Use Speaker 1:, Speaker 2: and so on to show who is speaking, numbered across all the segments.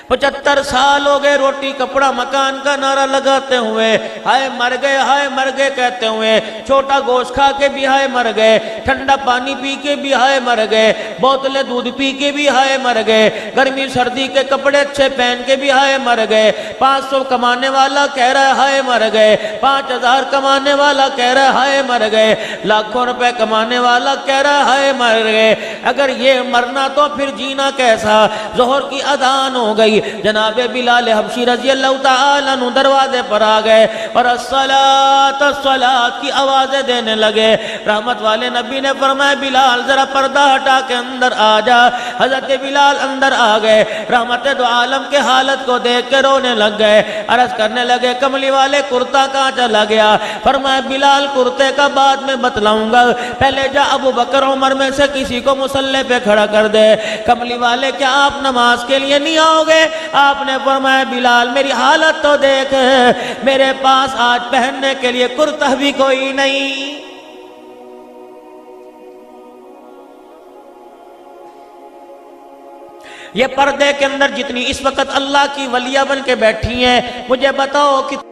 Speaker 1: 75 سال ہو گئے روٹی کپڑا مکان کا نعرہ لگاتے ہوئے، ہائے مر گئے کہتے ہوئے، چھوٹا گوشت کھا کے بھی ہائے مر گئے، ٹھنڈا پانی پی کے بھی ہائے مر گئے، بوتلیں دودھ پی کے بھی ہائے مر گئے، گرمی سردی کے کپڑے اچھے پہن کے بھی ہائے مر گئے، 500 کمانے والا کہہ رہا ہے ہائے مر گئے، 5000 کمانے والا کہہ رہا ہے ہائے مر گئے، لاکھوں روپے کمانے والا کہہ رہا ہے ہائے مر گئے۔ اگر یہ مرنا تو پھر جینا کیسا؟ ظہر کی اذان ہو گئی، جناب بلال حبشی رضی اللہ تعالیٰ عنہ دروازے پر آ گئے اور الصلاۃ الصلاۃ کی آوازیں دینے لگے۔ رحمت والے نبی نے فرمایا بلال ذرا پردہ ہٹا کے اندر آ جا۔ حضرت بلال اندر آ گئے، رحمت دو عالم کے حالت کو دیکھ کے رونے لگ گئے، عرض کرنے لگے کملی والے کرتا کہاں چلا گیا؟ فرمایا بلال کرتے کا بعد میں بتلاؤں گا، پہلے جا ابو بکر عمر میں سے کسی کو مصلی پہ کھڑا کر دے۔ کملی والے کیا آپ نماز کے لیے نہیں آؤ گے؟ آپ نے فرمایا بلال میری حالت تو دیکھ، میرے پاس آج پہننے کے لیے کرتا بھی کوئی نہیں۔ یہ پردے کے اندر جتنی اس وقت اللہ کی ولیہ بن کے بیٹھی ہیں، مجھے بتاؤ کہ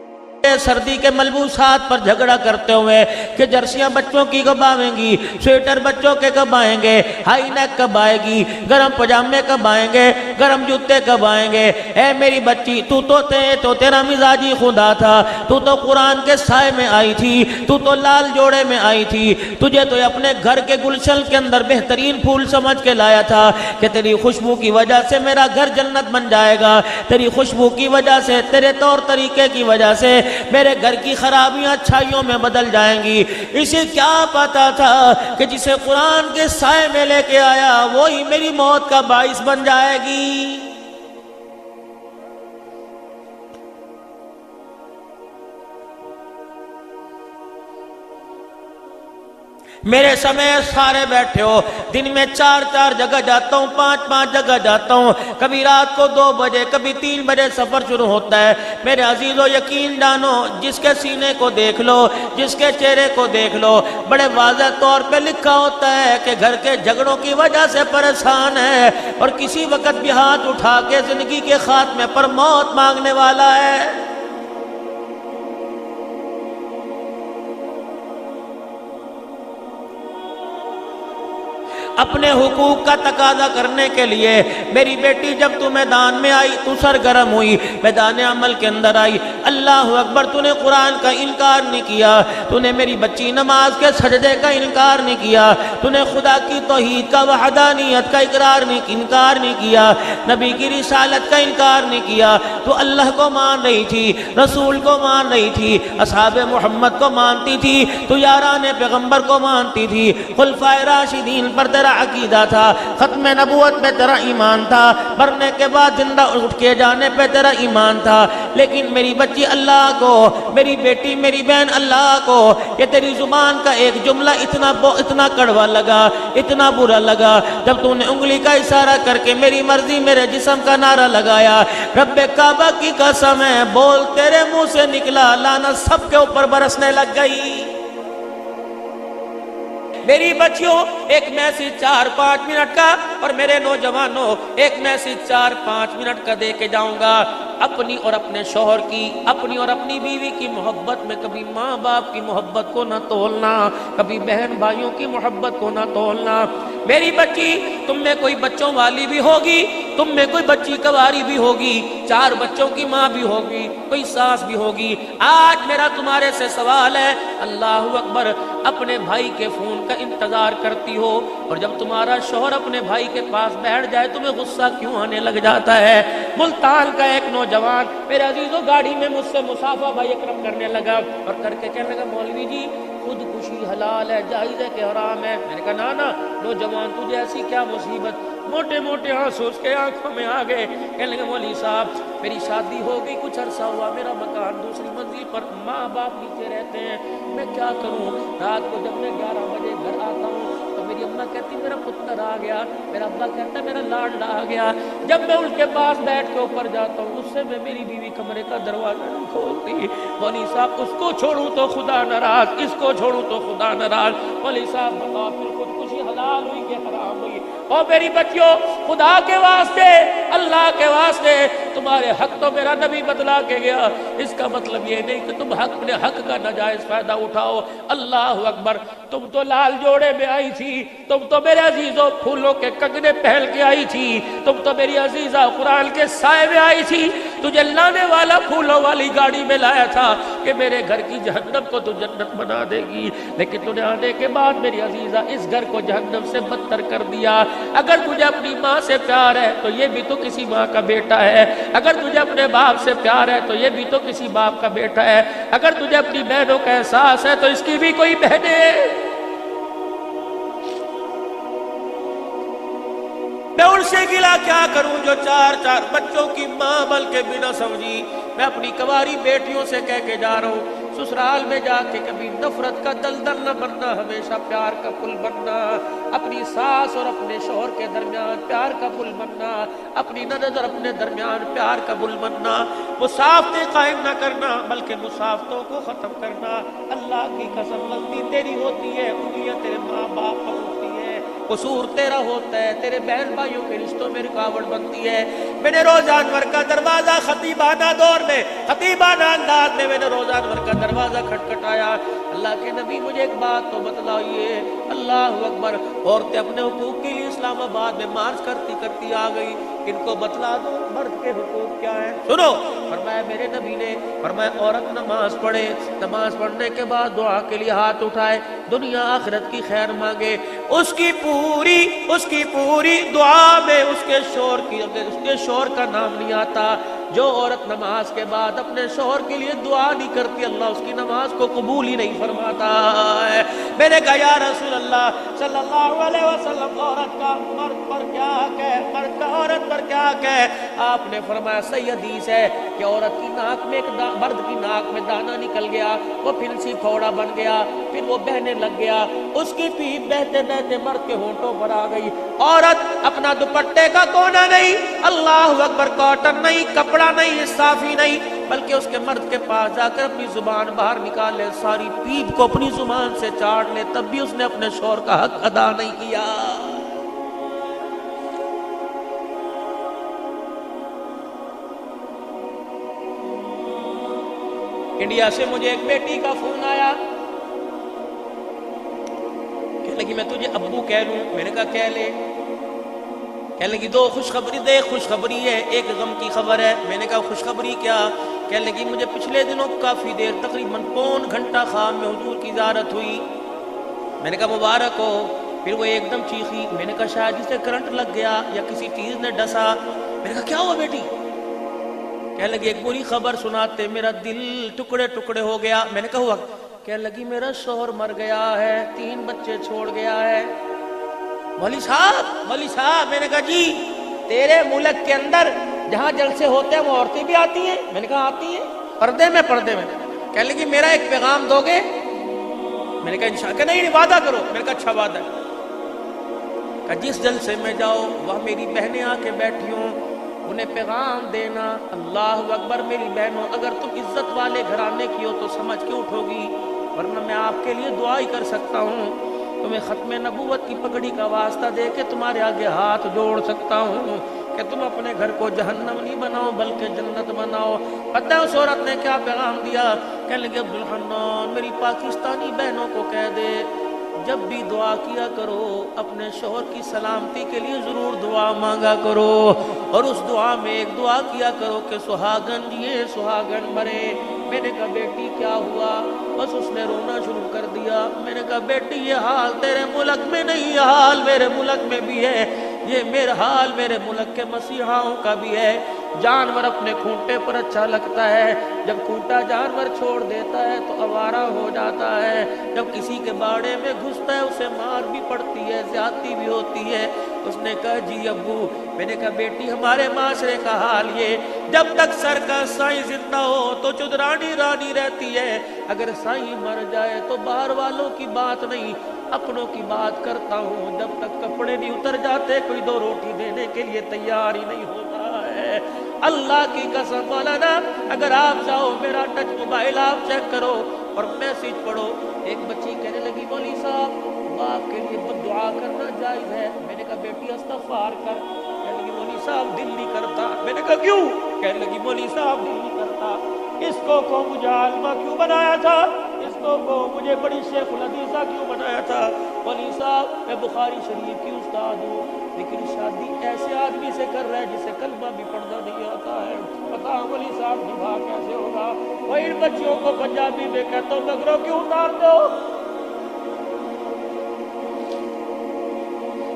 Speaker 1: سردی کے ملبوسات پر جھگڑا کرتے ہوئے کہ جرسیاں بچوں کی کب آئیں گی، سویٹر بچوں کے کب آئیں گے، ہائی نیک کب آئے گی، گرم پجامے کب آئیں گے، گرم جوتے کب آئیں گے۔ اے میری بچی، تو تیرا مزاجی خدا تھا، تو قرآن کے سائے میں آئی تھی، تو لال جوڑے میں آئی تھی، تجھے تو اپنے گھر کے گلشن کے اندر بہترین پھول سمجھ کے لایا تھا کہ تیری خوشبو کی وجہ سے میرا گھر جنت بن جائے گا، تیری خوشبو کی وجہ سے، تیرے طور طریقے کی وجہ سے میرے گھر کی خرابیاں اچھائیوں میں بدل جائیں گی۔ اسے کیا پتا تھا کہ جسے قرآن کے سائے میں لے کے آیا وہی میری موت کا باعث بن جائے گی۔ میرے سمیت سارے بیٹھے ہو، دن میں 4 جگہ جاتا ہوں، 5 جگہ جاتا ہوں، کبھی رات کو 2 بجے، کبھی 3 بجے سفر شروع ہوتا ہے۔ میرے عزیزو یقین جانو، جس کے سینے کو دیکھ لو، جس کے چہرے کو دیکھ لو، بڑے واضح طور پہ لکھا ہوتا ہے کہ گھر کے جھگڑوں کی وجہ سے پریشان ہے اور کسی وقت بھی ہاتھ اٹھا کے زندگی کے خاتمے پر موت مانگنے والا ہے۔ اپنے حقوق کا تقاضا کرنے کے لیے میری بیٹی جب تو میدان میں آئی تو سرگرم ہوئی، میدان عمل کے اندر آئی، اللہ اکبر، تو نے قرآن کا انکار نہیں کیا، تو نے میری بچی نماز کے سجدے کا انکار نہیں کیا، تو نے خدا کی توحید کا وحدانیت کا انکار نہیں کیا، نبی کی رسالت کا انکار نہیں کیا، تو اللہ کو مان رہی تھی، رسول کو مان رہی تھی، اصحاب محمد کو مانتی تھی، تو یاران پیغمبر کو مانتی تھی، خلفائے راشدین پر تیرا عقیدہ تھا، ختم نبوت پہ تیرا ایمان تھا، مرنے کے بعد زندہ اٹھ کے جانے پہ تیرا ایمان تھا، لیکن میری بچی اللہ کو، میری بیٹی میری بہن اللہ کو، یہ تیری زبان کا ایک جملہ اتنا کڑوا لگا، اتنا برا لگا، جب تو نے انگلی کا اشارہ کر کے میری مرضی میرے جسم کا نعرہ لگایا، رب کعبہ کی قسم ہے، بول تیرے منہ سے نکلا، لعنت سب کے اوپر برسنے لگ گئی۔ میری بچیوں، ایک میسیج 4-5 منٹ کا، اور میرے نوجوانوں ایک میسیج 4-5 منٹ کا دے کے جاؤں گا۔ اپنی اور اپنے شوہر کی، اپنی اور اپنی بیوی کی محبت میں کبھی ماں باپ کی محبت کو نہ تولنا، کبھی بہن بھائیوں کی محبت کو نہ تولنا۔ میری بچی، تم میں کوئی بچوں والی بھی ہوگی، تم میں کوئی بچی کواری بھی ہوگی، 4 بچوں کی ماں بھی ہوگی، کوئی ساس بھی ہوگی۔ آج میرا تمہارے سے سوال ہے، اللہ اکبر، اپنے بھائی کے فون کا انتظار کرتی ہو اور جب تمہارا شوہر اپنے بھائی کے پاس بیٹھ جائے تمہیں غصہ کیوں آنے لگ جاتا ہے؟ ملتان کا ایک نوجوان میرے عزیزوں گاڑی میں مجھ سے مصافحہ بھائی اکرم کرنے لگا اور کر کے کہنے لگا مولوی جی خودکشی حلال ہے، جائز ہے کہ حرام ہے؟ میں نے کہا نا نوجوان تجھے ایسی کیا مصیبت؟ موٹے موٹے آنسو اس کے آنکھوں میں آ گئے، کہنے لگا مولوی صاحب میری شادی ہو گئی، کچھ عرصہ ہوا، میرا مکان دوسری منزل پر، ماں باپ نیچے رہتے ہیں، میں کیا کروں؟ رات کو جب میں 11 بجے گھر آتا ہوں تو میری اماں کہتی میرا پتر آ گیا، میرا ابا کہتا میرا لاڈلا آ گیا۔ جب میں ان کے پاس بیٹھ کے اوپر جاتا ہوں اس سے میں میری بیوی کمرے کا دروازہ نہیں کھولتی۔ مولوی صاحب اس کو چھوڑوں تو خدا ناراض، اس کو چھوڑوں تو خدا ناراض۔ مولوی صاحب بتاؤ پھر خودکشی حلال حلال ہوئی کہ حرام ہوئی۔ اور میری بچیوں، خدا کے واسطے، اللہ کے واسطے، تمہارے حق تو میرا نبی بتلا کے گیا، اس کا مطلب یہ نہیں کہ تم اپنے حق کا ناجائز فائدہ اٹھاؤ۔ اللہ اکبر، تم تو لال جوڑے میں آئی تھی، تم تو میرے عزیزوں پھولوں کے کنگنے پہن کے آئی تھی، تم تو میری عزیزہ قرآن کے سائے میں آئی تھی، تجھے لانے والا پھولوں والی گاڑی میں لایا تھا کہ میرے گھر کی جہنم کو تو جنت بنا دے گی، لیکن تُو نے آنے کے بعد میری عزیزہ اس گھر کو جہنم سے بدتر کر دیا۔ اگر تجھے اپنی ماں سے پیار ہے تو یہ بھی تو کسی ماں کا بیٹا ہے، اگر تجھے اپنے باپ سے پیار ہے تو یہ بھی تو کسی باپ کا بیٹا ہے، اگر تجھے اپنی بہنوں کا احساس ہے تو اس کی بھی کوئی بہنیں ہیں۔ میں ان سے گلا کیا کروں جو چار چار بچوں کی ماں بلکہ بنا سمجھی۔ میں اپنی کنواری بیٹیوں سے کہہ کے جا رہا ہوں، سسرال میں جا کے کبھی نفرت کا دلدل نہ بننا، ہمیشہ پیار کا پل بننا، اپنی ساس اور اپنے شوہر کے درمیان پیار کا پل بننا، اپنی نند اور اپنے درمیان پیار کا پل بننا، مسافتیں قائم نہ کرنا بلکہ مسافتوں کو ختم کرنا۔ اللہ کی قسم، غلطی تیری ہوتی ہے، انگلیاں تیرے ماں باپ پر ہوتی ہے، قصور تیرا ہوتا ہے، تیرے بہن بھائیوں کے رشتوں میں رکاوٹ بنتی ہے۔ میں نے روزہ انور کا دروازہ خطیبانہ دور میں، خطیبانہ انداز میں نے روزہ انور کا دروازہ کھٹکھٹایا۔ اللہ کے نبی مجھے ایک بات تو بتلائیے، اللہ اکبر، عورتیں اپنے حقوق کے لیے اسلام آباد میں مارچ کرتی کرتی آ گئی، ان کو بتلا دو مرد کے حقوق کیا ہیں۔ سنو، فرمایا میرے نبی نے، فرمایا عورت نماز پڑھے، نماز پڑھنے کے بعد دعا کے لیے ہاتھ اٹھائے، دنیا آخرت کی خیر مانگے، اس کی پوری دعا میں اس کے شوہر کا نام نہیں آتا۔ جو عورت نماز کے بعد اپنے شوہر کے لیے دعا نہیں کرتی، اللہ اس کی نماز کو قبول ہی نہیں فرماتا ہے۔ میں نے کہا یا رسول اللہ صلی اللہ علیہ وسلم، عورت کا مرد پر کیا حق ہے، مرد کا عورت پر کیا حق ہے؟ آپ نے فرمایا صحیح حدیث ہے کہ عورت کی ناک میں مرد کی ناک میں دانا نکل گیا، وہ پھنسی پھوڑا بن گیا، پھر وہ بہنے لگ گیا، اس کی پیپ بہتے بہتے مرد کے ہونٹوں پر آ گئی۔ عورت اپنا دوپٹے کا کونا نہیں، اللہ اکبر، کاٹن نہیں، کپڑا نہیں، صافی نہیں، بلکہ اس کے مرد کے پاس جا کر اپنی زبان باہر نکال لے، ساری پیپ کو اپنی زبان سے چاٹ لے، تب بھی اس نے اپنے شوہر کا حق ادا نہیں کیا۔ انڈیا سے مجھے ایک بیٹی کا فون آیا، کہنے لگی میں تجھے ابو کہہ لوں؟ میں نے کہا کہہ لے۔ کہنے لگی دو خوشخبری دے، خوشخبری ہے، ایک غم کی خبر ہے۔ میں نے کہا خوشخبری کیا؟ کہنے لگی مجھے پچھلے دنوں کافی دیر، تقریباً پون گھنٹہ خام میں حضور کی زیارت ہوئی۔ میں نے کہا مبارک ہو۔ پھر وہ ایک دم چیخی، میں نے کہا شاید جسے کرنٹ لگ گیا یا کسی چیز نے ڈسا۔ میں نے کہا کیا ہوا بیٹی؟ کہنے لگی ایک بری خبر سناتے میرا دل ٹکڑے ٹکڑے ہو گیا۔ میں نے کہا ہوا؟ کہنے لگی میرا شوہر مر گیا ہے، 3 بچے چھوڑ گیا ہے۔ مولوی صاحب، میں نے کہا جی، تیرے ملک کے اندر جہاں جلسے ہوتے ہیں وہ عورتیں بھی آتی ہیں؟ میں نے کہا آتی ہیں، پردے میں۔ کہنے لگی میرا ایک پیغام دو گے؟ میں نے کہا انشاءاللہ۔ کہ نہیں، وعدہ کرو۔ میں نے کہا اچھا وعدہ ہے۔ کہ جس جلسے میں جاؤ وہاں میری بہنیں آ کے بیٹھی ہوں، انہیں پیغام دینا۔ اللہ اکبر، میری بہنوں، اگر تم عزت والے گھرانے کی ہو تو سمجھ کے اٹھو گی، ورنہ میں آپ کے لیے دعا ہی کر سکتا ہوں، تمہیں ختم نبوت کی پگڑی کا واسطہ دے کے تمہارے آگے ہاتھ جوڑ سکتا ہوں کہ تم اپنے گھر کو جہنم نہیں بناؤ بلکہ جنت بناؤ۔ پتہ ہے اس عورت نے کیا پیغام دیا؟ کہنے لگے عبدالحنان، میری پاکستانی بہنوں کو کہہ دے جب بھی دعا کیا کرو اپنے شوہر کی سلامتی کے لیے ضرور دعا مانگا کرو، اور اس دعا میں ایک دعا کیا کرو کہ سہاگن جیے سہاگن مرے۔ میں نے کہا بیٹی کیا ہوا؟ بس اس نے رونا شروع کر دیا۔ میں نے کہا بیٹی یہ حال تیرے ملک میں نہیں، یہ حال میرے ملک میں بھی ہے، یہ میرا حال میرے ملک کے مسیحاؤں کا بھی ہے۔ جانور اپنے کھونٹے پر اچھا لگتا ہے، جب کھونٹا جانور چھوڑ دیتا ہے تو آوارہ ہو جاتا ہے، جب کسی کے باڑے میں گھستا ہے اسے مار بھی پڑتی ہے، زیادتی بھی ہوتی ہے۔ اس نے کہا جی ابو۔ میں نے کہا بیٹی ہمارے معاشرے کا حال یہ، جب تک سر کا سائیں زندہ ہو تو چودرانی رانی رہتی ہے، اگر سائیں مر جائے تو باہر والوں کی بات نہیں اپنوں کی بات کرتا ہوں، جب تک کپڑے نہیں اتر جاتے کوئی 2 روٹی دینے کے لیے تیار ہی نہیں ہوتا ہے۔ اللہ کی قسم مولانا، اگر آپ جاؤ میرا ٹچ موبائل آپ چیک کرو اور میسج پڑھو۔ ایک بچی کہنے لگی مولوی صاحب باپ کے لیے بد دعا کرنا جائز ہے؟ میں نے کہا بیٹی استغفار کر۔ کہنے لگی مولوی صاحب دل نہیں کرتا۔ میں نے کہا کیوں؟ کہنے لگی مولوی صاحب دل نہیں کرتا، اس کو مجھے عالمہ کیوں بنایا تھا، اس کو مجھے بڑی شیخ الحدیثہ کیوں بنایا تھا؟ مولوی صاحب میں بخاری شریف کی استاد ہوں، لیکن شادی ایسے آدمی سے کر رہا ہے جسے کلمہ بھی پڑھنا نہیں آتا ہے، بتا مولوی صاحب نبھا کیسے ہوگا؟ وہ ان بچیوں کو پنجابی میں کہتا ہوں نگروں کیوں اتار دو؟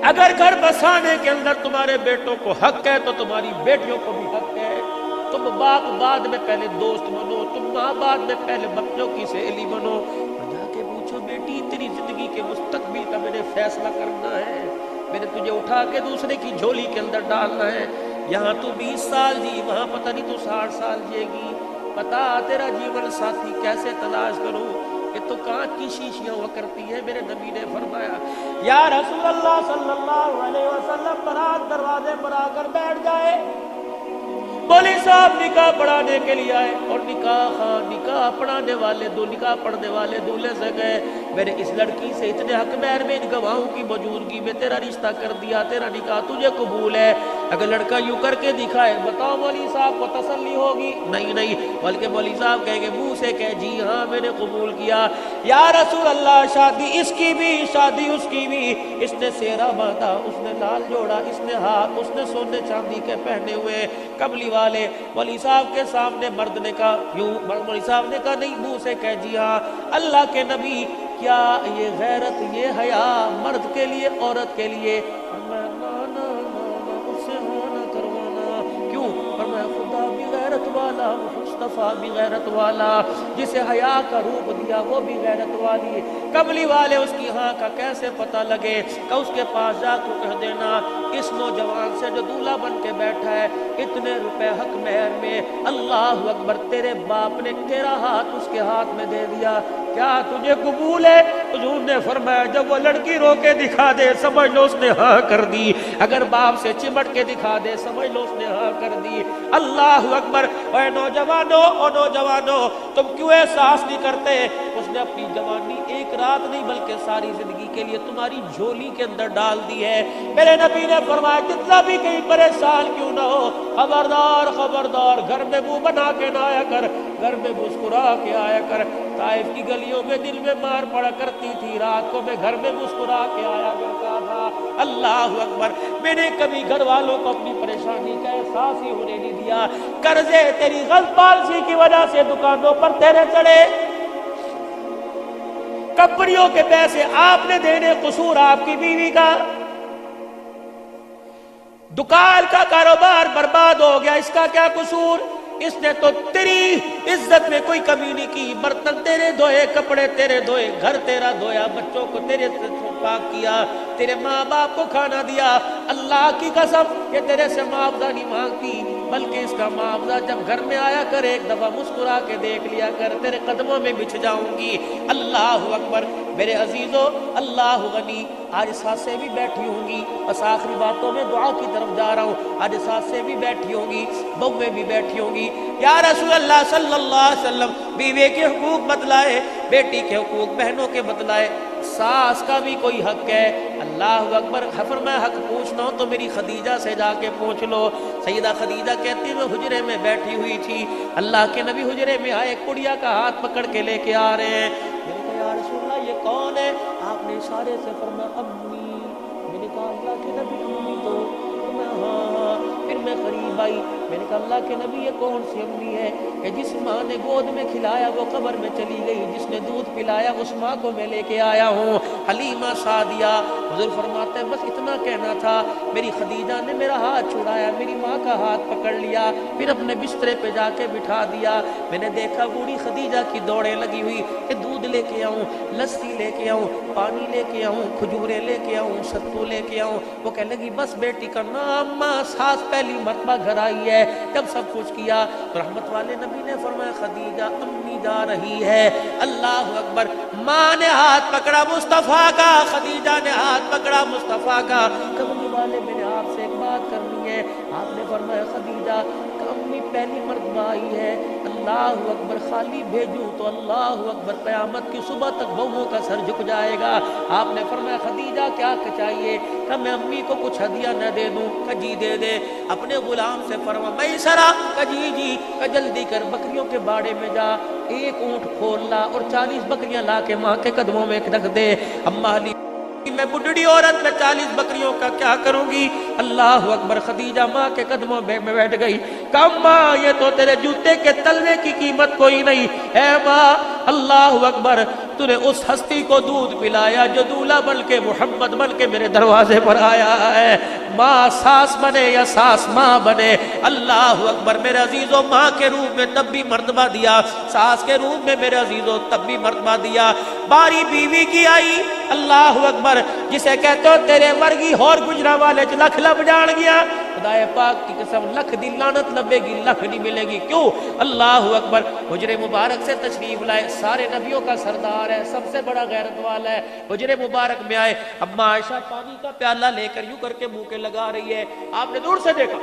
Speaker 1: اگر گھر بسانے کے اندر تمہارے بیٹوں کو حق ہے تو تمہاری بیٹیوں کو بھی حق ہے۔ تم باپ بعد میں پہلے دوست بنو، تم ماں بعد میں پہلے بچوں کی سہیلی بنو۔ جا کے پوچھو بیٹی تیری زندگی کے مستقبل کا میں نے فیصلہ کرنا ہے، میں نے تجھے اٹھا کے دوسرے کی جھولی کے اندر ڈالنا ہے۔ یہاں تو 20 سال جی، وہاں پتہ نہیں تو 60 سال جیے گی، پتا تیرا جیون ساتھی کیسے تلاش کروں؟ کہ تو کانچ کی شیشیاں ہوا کرتی ہے۔ میرے نبی نے فرمایا یا رسول اللہ صلی اللہ علیہ وسلم برات دروازے پر آ کر بیٹھ جائے، مولوی صاحب نکاح پڑھانے کے لیے آئے اور نکاح پڑھانے والے نکاح پڑھنے والے دولہے سے گئے میں نے اس لڑکی سے اتنے حق مہر میں ان گواہوں کی موجودگی میں تیرا رشتہ کر دیا، تیرا نکاح تجھے قبول ہے۔ اگر لڑکا یوں کر کے دکھائے بتاؤ مولوی صاحب کو تسلی ہوگی؟ نہیں، بلکہ مولوی صاحب کہیں گے منہ سے کہ جی ہاں میں نے قبول کیا۔ یا رسول اللہ شادی اس کی بھی شادی اس کی بھی، اس نے سیرا باندھا، اس نے لال جوڑا، اس نے ہاتھ، اس نے سونے چاندی کے پہنے ہوئے قبلی والے۔ مولوی صاحب کے سامنے مرد نے کہا یوں، مولوی صاحب نے کہا نہیں، منہ سے کہ جی ہاں۔ اللہ کے نبی کیا یہ غیرت یہ حیا مرد کے لیے عورت کے لیے؟ خدا بھی غیرت والا، مصطفیٰ بھی غیرت والا، جسے حیا کا روپ دیا وہ بھی غیرت والی۔ قبلی والے اس کی ہاں کا کیسے پتہ لگے کہ اس کے پاس جا کر کہہ دینا اس نوجوان سے جو دولہا بن کے بیٹھا ہے اتنے روپے حق مہر میں، اللہ اکبر، تیرے باپ نے تیرا ہاتھ اس کے ہاتھ میں دے دیا، کیا تجھے قبول ہے؟ حضور نے فرمایا جب وہ لڑکی رو کے دکھا دے سمجھ لو اس نے ہاں کر دی، اگر باپ سے چمٹ کے دکھا دے سمجھ لو اس نے ہاں کر دی۔ اللہ اکبر۔ اے نوجوانوں تم کیوں احساس نہیں کرتے؟ اس نے اپنی جوانی ایک رات نہیں بلکہ ساری زندگی کے لیے تمہاری جھولی کے اندر ڈال دی ہے۔ میرے نبی نے فرمایا جتنا بھی کہیں پریشان کیوں نہ ہو، خبردار گھر میں منہ بنا کے نہ آیا کر، گھر میں مسکرا کے آیا کر۔ طائف کی گلیوں میں دل میں مار پڑا کرتی تھی، رات کو میں گھر میں مسکرا کے آیا کرتا تھا۔ اللہ اکبر۔ میں نے کبھی گھر والوں کو اپنی پریشانی کا احساس ہی ہونے نہیں دیا۔ قرضے تیری غلط پالیسی کی وجہ سے دکانوں پر تیرے چڑھے، کپڑیوں کے پیسے آپ نے دینے، قصور آپ کی بیوی کا، دکان کا کاروبار برباد ہو گیا، اس کا کیا قصور؟ اس نے تو تیری عزت میں کوئی کمی نہیں کی، برتن تیرے دھوئے، کپڑے تیرے دھوئے، گھر تیرا دھویا، بچوں کو تیرے پاک کیا، تیرے ماں باپ کو کھانا دیا۔ اللہ کی قسم کہ تیرے سے معاوضہ نہیں مانگتی، بلکہ اس کا معاوضہ جب گھر میں آیا کر ایک دفعہ مسکرا کے دیکھ لیا کر، تیرے قدموں میں بچھ جاؤں گی۔ اللہ اکبر۔ میرے عزیزو، اللہ غنی۔ آج ساتھ سے بھی بیٹھی ہوں گی، بس آخری باتوں میں دعا کی طرف جا رہا ہوں، آج ساتھ سے بھی بیٹھی ہوں گی، بہویں بھی بیٹھی ہوں گی۔ یا رسول اللہ صلی اللہ علیہ وسلم بیوی کے حقوق بتلائے، بیٹی کے حقوق بہنوں کے بتلائے، ساس کا بھی کوئی حق ہے۔ اللہ اکبر۔ فرمایا حق پوچھنا ہو تو میری خدیجہ سے جا کے پوچھ لو۔ سیدہ خدیجہ کہتی میں حجرے میں بیٹھی ہوئی تھی، اللہ کے نبی حجرے میں آئے، کڑیا کا ہاتھ پکڑ کے لے کے آ رہے ہیں۔ میں نے کہا یا رسول اللہ یہ کون ہے؟ آپ نے اشارے سے فرمایا امی۔ میں نے کہا اللہ کے نبی امی تو؟ ہاں۔ پھر میں قریب آئی، میں نے کہا اللہ کے نبی یہ کون سی امی ہے کہ جس ماں نے گود میں کھلایا وہ قبر میں چلی گئی، جس نے دودھ پلایا اس ماں کو میں لے کے آیا ہوں، حلیمہ سعدیہ۔ حضور فرماتے ہیں بس اتنا کہنا تھا، میری خدیجہ نے میرا ہاتھ چھڑایا، میری ماں کا ہاتھ پکڑ لیا، پھر اپنے بسترے پہ جا کے بٹھا دیا۔ میں نے دیکھا بوڑھی خدیجہ کی دوڑیں لگی ہوئی کہ دودھ لے کے آؤں، لسی لے کے آؤں، پانی لے کے آؤں، کھجورے لے کے آؤں، ستو لے کے آؤں۔ وہ کہنے لگی بس بیٹی کا نام، ماں ساس پہلی مرتبہ گھر آئی ہے۔ جب سب کچھ کیا تو رحمت والے نبی نے فرمایا خدیجہ امی جا رہی ہے۔ اللہ اکبر۔ ماں نے ہاتھ پکڑا مصطفیٰ کا، خدیجہ نے ہاتھ پکڑا مصطفیٰ کا۔ کملی والے میں نے آپ سے ایک بات کرنی ہے۔ آپ نے فرمایا خدیجہ امی نبی پہلی مرتبہ آئی ہے، اللہ اکبر، خالی بھیجوں تو اللہ اکبر قیامت کی صبح تک بہوؤں کا سر جھک جائے گا۔ آپ نے فرمایا خدیجہ کیا چاہیے؟ کہ میں امی کو کچھ ہدیہ نہ دے دوں؟ کہ جی دے دے۔ اپنے غلام سے فرما میسرہ، کہ جی، کہ جلدی کر بکریوں کے باڑے میں جا، ایک اونٹ کھول لا اور 40 بکریاں لا کے ماں کے قدموں میں رکھ دے۔ اما علی میں بڈھڑی عورت میں 40 بکریوں کا کیا کروں گی؟ اللہ اکبر، خدیجہ ماں کے قدموں میں بیٹھ گئی۔ کہا ماں یہ تو تیرے جوتے کے تلوے کی قیمت کوئی نہیں، اے ماں اللہ اکبر، تو نے اس ہستی کو دودھ پلایا جو دولہا بن کے محمد بن کے میرے دروازے پر آیا ہے۔ ماں ساس بنے یا ساس ماں بنے، اللہ اکبر، میرے عزیزوں ماں کے روپ میں تب بھی مرتبہ دیا، ساس کے روپ میں میرے عزیزوں تب بھی مرتبہ دیا۔ باری بیوی کی آئی، اللہ اکبر، جسے کہتے ہو تیرے ورگی اور گجرا والے چ لکھ لب جان گیا، خدا پاک کی قسم لکھ دی لعنت لبے گی، لکھ نہیں ملے گی۔ کیوں؟ اللہ اکبر، حجرے مبارک سے تشریف لائے، سارے نبیوں کا سردار ہے، سب سے بڑا غیرت والا ہے، حجرے مبارک میں آئے، اما عائشہ پانی کا پیالہ لے کر یوں کر کے منہ کے لگا رہی ہے۔ آپ نے دور سے دیکھا،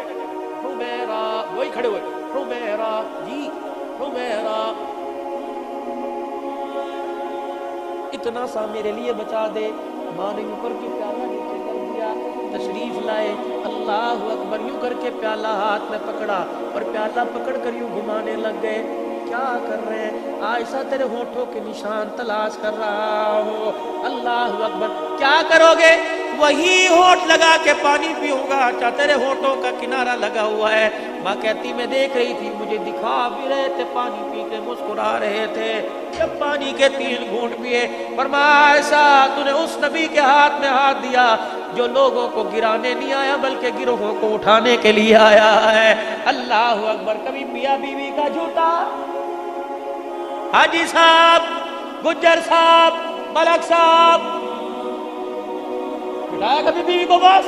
Speaker 1: حمیرہ، وہی کھڑے ہوئے، حمیرہ جی، حمیرہ اتنا سا میرے لیے بچا دے۔ ماں نے یوں کر کے پیالہ نیچے کر دیا، تشریف لائے، اللہ اکبر، یوں کر کے پیالہ ہاتھ میں پکڑا اور پیالہ پکڑ کر یوں گھمانے لگ گئے۔ کیا کر رہے ہیں؟ عائشہ تیرے ہونٹوں کے نشان تلاش کر رہا ہو۔ اللہ اکبر، کیا کرو گے؟ وہی ہونٹ لگا کے پانی پیوں گا، اچھا تیرے ہونٹوں کا کنارہ لگا ہوا ہے۔ ماں کہتی میں دیکھ رہی تھی، مجھے دکھا بھی رہے تھے، پانی پی کے مسکرا رہے تھے۔ جب پانی کے 3 گھونٹ پیے، فرمایا عائشہ تو نے اس نبی کے ہاتھ میں ہاتھ دیا جو لوگوں کو گرانے نہیں آیا بلکہ گروہوں کو اٹھانے کے لیے آیا ہے۔ اللہ اکبر، کبھی میاں بیوی کا جھوٹا، حاجی صاحب، گجر صاحب، ملک صاحب، بٹھایا کبھی بیوی کو؟ بس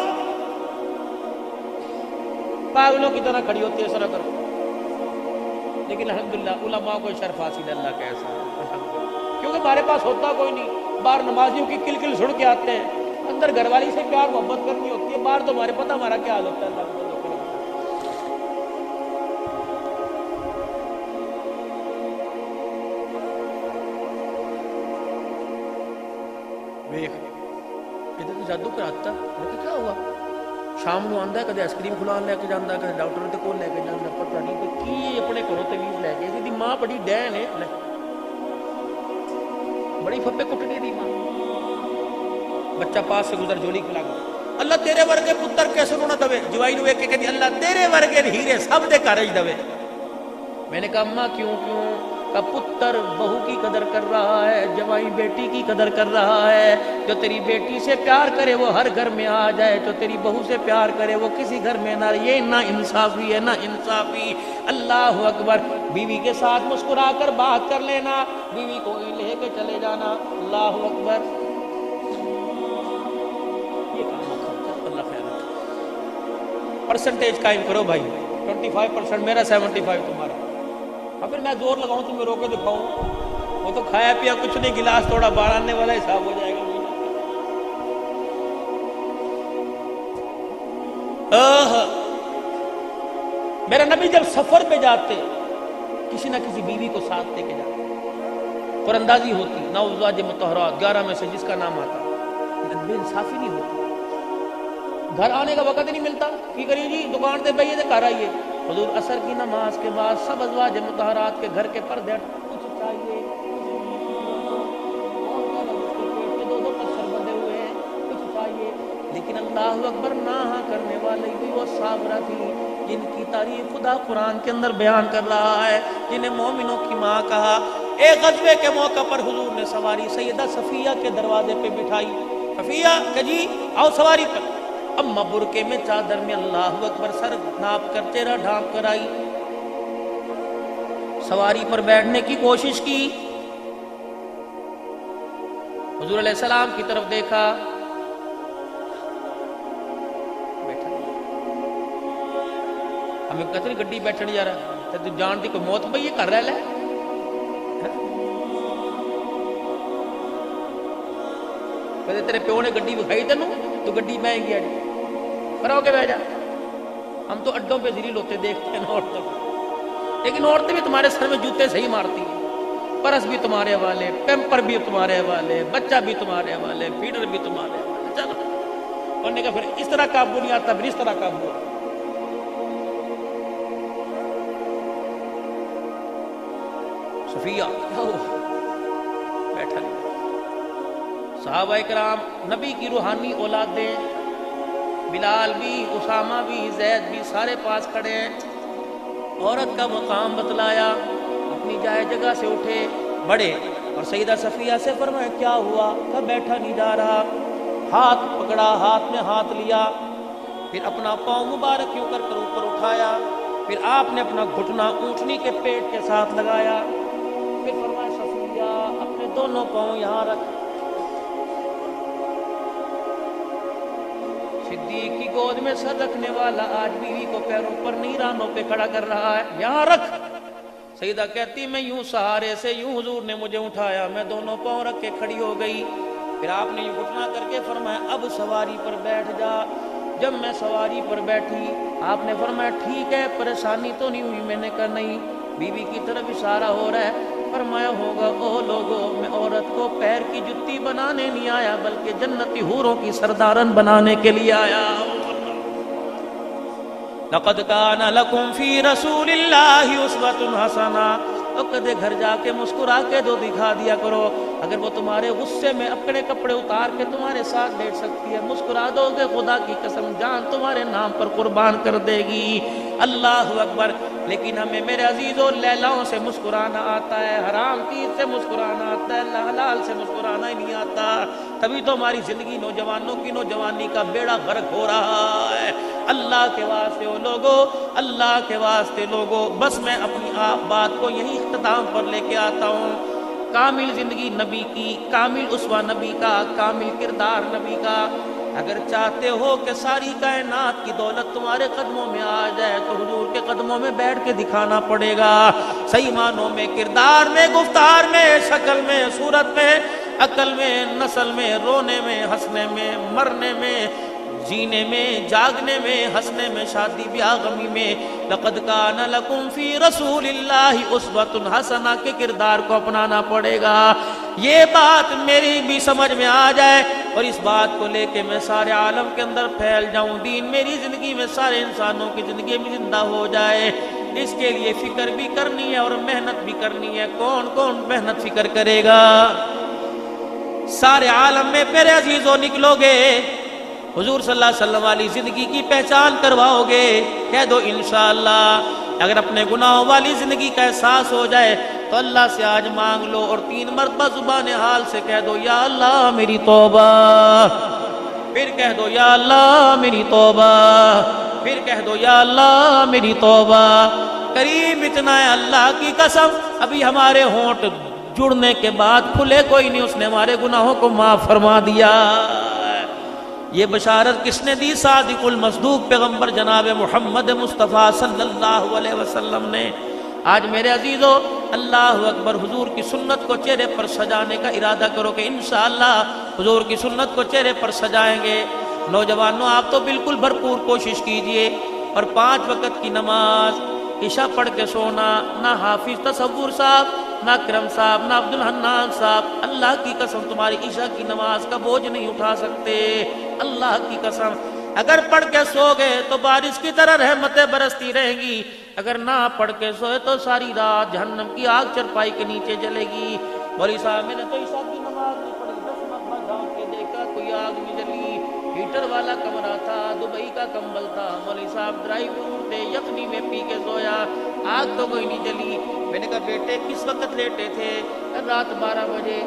Speaker 1: پاگلوں کی طرح کھڑی ہوتی ہے، ایسا نہ کرو۔ لیکن الحمدللہ علماء کو شرف حاصل ہے، اللہ کا احسان، کیونکہ ہمارے پاس ہوتا کوئی نہیں۔ باہر نمازیوں کی کل کل سن کے آتے ہیں، اندر گھر والی سے پیار محبت کرنی ہوتی ہے، باہر تو ہمارے پتہ ہمارا کیا حال ہوتا ہے۔ اللہ ادھر جادو کراتا ہے، کیا ہوا؟ شام کو آتا ہے، کدے آئس کریم کھلا لے کے جانا، کدے ڈاکٹر کے کول لے کے جانا، پتہ نہیں کہ کی اپنے گھروں تمیز لے کے۔ دی ماں بڑی ڈین ہے، بڑی پھپے کٹنے دی ماں، بچہ پاس سے گزر جولی کھلا گیا، اللہ تیرے ورگے پتر کیسے نہ دوے۔ جوائی نو ایک کہتی اللہ تیرے ورگے ہیرے سب دے گھر دوے۔ میں نے کہا اماں کیوں؟ کہ پتر بہو کی قدر کر رہا ہے، جوائی بیٹی کی قدر کر رہا ہے۔ جو تیری بیٹی سے پیار کرے وہ ہر گھر میں آ جائے، جو تیری بہو سے پیار کرے وہ کسی گھر میں نہ۔ یہ نہ انصافی ہے، نہ انصافی۔ اللہ اکبر، بیوی کے ساتھ مسکرا کر بات کر لینا، بیوی کو لے کے چلے جانا۔ اللہ اکبر، یہ کام اللہ خیر رکھے۔ پرسنٹیج قائم کرو بھائی، 25% میرا، 75 تمہارا۔ اور پھر میں زور لگاؤں تمہیں رو کے دکھاؤں، وہ تو کھایا پیا کچھ نہیں، گلاس تھوڑا باہر آنے والا حساب ہو جائے گا۔ میرا نبی جب سفر پہ جاتے کسی نہ کسی بیوی کو ساتھ لے کے جاتے، پر اندازی ہوتی، نہ ازواج مطہرات 11 میں سے جس کا نام آتا، بے انصافی نہیں ہوتی۔ گھر آنے کا وقت نہیں ملتا، کی کریے جی دکان سے بھائی گھر آئیے، حضور عصر کی نماز کے بعد سب ازواج مطہرات کے گھر کے پردے کچھ چاہیے، دو پتھر بندے ہوئے ہیں، کچھ چاہیے۔ لیکن اللہ اکبر، ناہا کرنے والی بھی وہ صابرہ تھی جن کی تعریف خدا قرآن کے اندر بیان کر رہا ہے، جنہیں مومنوں کی ماں کہا۔ ایک غزوے کے موقع پر حضور نے سواری سیدہ صفیہ کے دروازے پہ بٹھائی، صفیہ کہ جی آؤ سواری پر۔ اما برکے میں چادر میں اللہ اکبر سر ناپ کر چہرہ ڈھانپ کر آئی، سواری پر بیٹھنے کی کوشش کی، حضور علیہ السلام کی طرف دیکھا، بیٹھا۔ ہمیں کتنی گڈی بیٹھنے جا رہا تو جان دی کوئی موت بھئی یہ کر رہا ہے، کہتے تیرے پیو نے گڈی بکھائی تینوں تو گڈی بہیں گی، کرو کے بہ جا۔ ہم تو اڈوں پہ ذلیل ہوتے دیکھتے ہیں عورتوں کو، لیکن عورتیں بھی تمہارے سر میں جوتے سے ہی مارتی ہیں، پرس بھی تمہارے حوالے، پیمپر بھی تمہارے حوالے، بچہ بھی تمہارے حوالے، فیڈر بھی تمہارے حوالے، چلو۔ انہوں نے کہا پھر اس طرح قابو نہیں آتا، پھر اس طرح قابو آتا۔ صفیہ بیٹھا نہیں، صحابہ اکرام نبی کی روحانی اولادیں، بلال بھی، اسامہ بھی، زید بھی، سارے پاس کھڑے ہیں۔ عورت کا مقام بتلایا، اپنی جائے جگہ سے اٹھے بڑے، اور سیدہ صفیہ سے فرمایا کیا ہوا؟ کہا بیٹھا نہیں جا رہا۔ ہاتھ پکڑا، ہاتھ میں ہاتھ لیا، پھر اپنا پاؤں مبارک یوں کر اوپر اٹھایا، پھر آپ نے اپنا گھٹنا اونٹنی کے پیٹ کے ساتھ لگایا، پھر فرمایا صفیہ اپنے دونوں پاؤں یہاں رکھ۔ صدیق کی گود میں سر رکھنے والا آج بیوی کو پیروں پر نہیں رانوں پہ کھڑا کر رہا ہے، یہاں رکھ۔ سیدہ کہتی میں یوں سہارے سے یوں حضور نے مجھے اٹھایا، میں دونوں پاؤں رکھ کے کھڑی ہو گئی، پھر آپ نے یوں گھٹنا کر کے فرمایا اب سواری پر بیٹھ جا۔ جب میں سواری پر بیٹھی آپ نے فرمایا ٹھیک ہے پریشانی تو نہیں ہوئی؟ میں نے کہا نہیں۔ بیوی کی طرف اشارہ ہو رہا ہے، فرمایا ہوگا او لوگو میں عورت کو پیر کی جتی بنانے نہیں آیا بلکہ جنتی حوروں کی سردارن بنانے کے لیے آیا۔ لقد کان لکم فی رسول اللہ اسوۃ حسنہ۔ تو کدے گھر جا کے مسکرا کے دو دکھا دیا کرو، اگر وہ تمہارے غصے میں اپنے کپڑے اتار کے تمہارے ساتھ بیٹھ سکتی ہے، مسکرا دو گے خدا کی قسم جان تمہارے نام پر قربان کر دے گی۔ اللہ اکبر۔ لیکن ہمیں میرے عزیزوں لیلاؤں سے مسکرانا آتا ہے، حرام چیز سے مسکرانا آتا ہے، حلال سے مسکرانا ہی نہیں آتا۔ تبھی تو ہماری زندگی نوجوانوں کی نوجوانی کا بیڑا غرق ہو رہا ہے۔ اللہ کے واسطے او لوگو، اللہ کے واسطے لوگو، بس میں اپنی آپ بات کو یہی اختتام پر لے کے آتا ہوں۔ کامل زندگی نبی کی، کامل اسوہ نبی کا، کامل کردار نبی کا۔ اگر چاہتے ہو کہ ساری کائنات کی دولت تمہارے قدموں میں آ جائے تو حضور کے قدموں میں بیٹھ کے دکھانا پڑے گا، صحیح معنوں میں، کردار میں، گفتار میں، شکل میں، صورت میں، عقل میں، نسل میں، رونے میں، ہنسنے میں، مرنے میں، جینے میں، جاگنے میں، ہنسنے میں، شادی بیاہ غمی میں۔ لقد کان لکم فی رسول اللہ اسوۃ حسنہ کے کردار کو اپنانا پڑے گا۔ یہ بات میری بھی سمجھ میں آ جائے اور اس بات کو لے کے میں سارے عالم کے اندر پھیل جاؤں، دین میری زندگی میں سارے انسانوں کی زندگی میں زندہ ہو جائے، اس کے لیے فکر بھی کرنی ہے اور محنت بھی کرنی ہے۔ کون کون محنت فکر کرے گا؟ سارے عالم میں میرے عزیزوں نکلو گے، حضور صلی اللہ علیہ وسلم والی زندگی کی پہچان کرواؤ گے، کہہ دو انشاءاللہ۔ اگر اپنے گناہوں والی زندگی کا احساس ہو جائے تو اللہ سے آج مانگ لو اور 3 مرتبہ زبان حال سے کہہ دو یا اللہ میری توبہ، پھر کہہ دو یا اللہ میری توبہ، پھر کہہ دو یا اللہ میری توبہ۔ کریم اتنا ہے اللہ کی قسم، ابھی ہمارے ہونٹ جڑنے کے بعد کھلے کوئی نہیں، اس نے ہمارے گناہوں کو معاف فرما دیا۔ یہ بشارت کس نے دی؟ صادق المصدوق پیغمبر جناب محمد مصطفیٰ صلی اللہ علیہ وسلم نے۔ آج میرے عزیزو اللہ اکبر، حضور کی سنت کو چہرے پر سجانے کا ارادہ کرو کہ انشاءاللہ حضور کی سنت کو چہرے پر سجائیں گے۔ نوجوانوں آپ تو بالکل بھرپور کوشش کیجئے، اور 5 وقت کی نماز، عشاء پڑھ کے سونا، نہ حافظ تصور صاحب، نہ کرم صاحب، نہ عبد الحنان صاحب، اللہ کی قسم تمہاری عشاء کی نماز کا بوجھ نہیں اٹھا سکتے، اللہ کی قسم۔ اگر پڑھ کے سو گئے تو بارش کی طرح رحمتیں برستی رہیں گی، اگر نہ پڑھ کے سوئے تو ساری رات جہنم کی آگ چرپائی کے نیچے جلے گی۔ مولوی صاحب میں نے تو عشاء کی نماز نہیں پڑھی، 10 مرتبہ جھانک کے دیکھا کوئی آگ نہیں جلی، ہیٹر والا کمرہ تھا، دبئی کا کمبل تھا، مولوی صاحب ڈرائی فروٹ تھے، یخنی میں پی کے سویا، آگ تو کوئی نہیں جلی۔ میں نے کہا بیٹے کس وقت لیٹے تھے؟ رات 12 بجے۔